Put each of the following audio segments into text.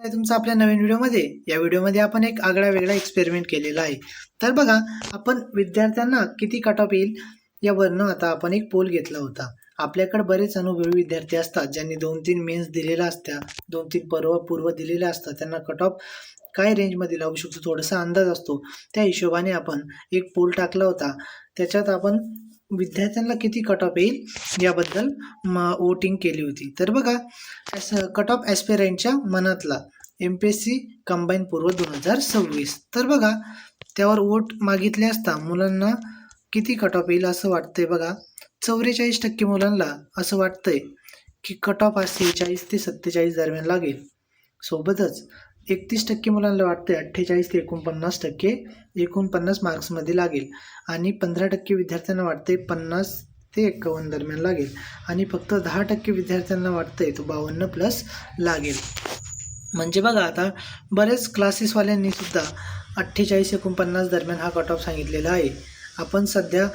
आहे तुमचं आपल्या नवीन व्हिडिओमध्ये. या व्हिडिओमध्ये आपण एक आगळा वेगळा एक्सपेरिमेंट केलेला आहे. तर बघा, आपण विद्यार्थ्यांना किती कट ऑफ येईल यावरनं आता आपण एक पोल घेतला होता. आपल्याकडे बरेच अनुभवी विद्यार्थी असतात ज्यांनी 2-3 मेन्स दिलेल्या असत्या, 2-3 पूर्व दिलेल्या असतात. त्यांना कट ऑफ काय रेंजमध्ये लागू शकतो थोडासा अंदाज असतो. त्या हिशोबाने आपण एक पोल टाकला होता. त्याच्यात आपण विद्यार्थ्यांना किती कट ऑफ येईल याबद्दल वोटिंग केली होती. तर बघा, कट ऑफ ॲस्पिरंटच्या मनातला MPSC कंबाईन पूर्व 2026. तर बघा, त्यावर वोट मागितले असता मुलांना किती कट ऑफ येईल असं वाटतंय. बघा, 44% मुलांना असं वाटतंय की कट ऑफ हा 46 ते 47 दरम्यान लागेल. सोबतच 31% मुलांना वाटतंय 48 ते 49% मार्क्समध्ये लागेल आणि 15% विद्यार्थ्यांना वाटतंय 50 ते 51 दरम्यान लागेल आणि फक्त 10% विद्यार्थ्यांना वाटतंय तो 52+ लागेल. म्हणजे बघा, आता बरेच क्लासेसवाल्यांनी सुद्धा 48-49 दरम्यान हा कट ऑफ सांगितलेला आहे. आपण सध्या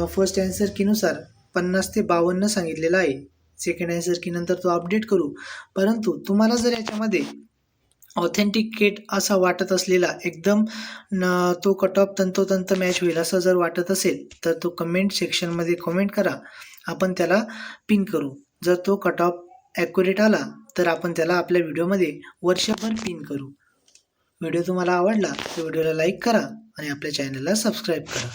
फर्स्ट ॲन्सर कीनुसार 50 ते 52 सांगितलेला आहे. सेकंड ॲन्सर की नंतर तो अपडेट करू. परंतु तुम्हाला जर याच्यामध्ये ऑथेंटिकेट असा वाटत असलेला एकदम तो कट ऑफ तंतोतंत मॅच होईल असं जर वाटत असेल तर तो कमेंट सेक्शनमध्ये कमेंट करा. आपण त्याला पिन करू. जर तो कट ऑफ ॲक्युरेट आला तर आपण त्याला आपल्या व्हिडिओमध्ये वर्षभर पिन करू. व्हिडिओ तुम्हाला आवडला तर व्हिडिओला लाईक करा आणि आपल्या चॅनलला सबस्क्राईब करा.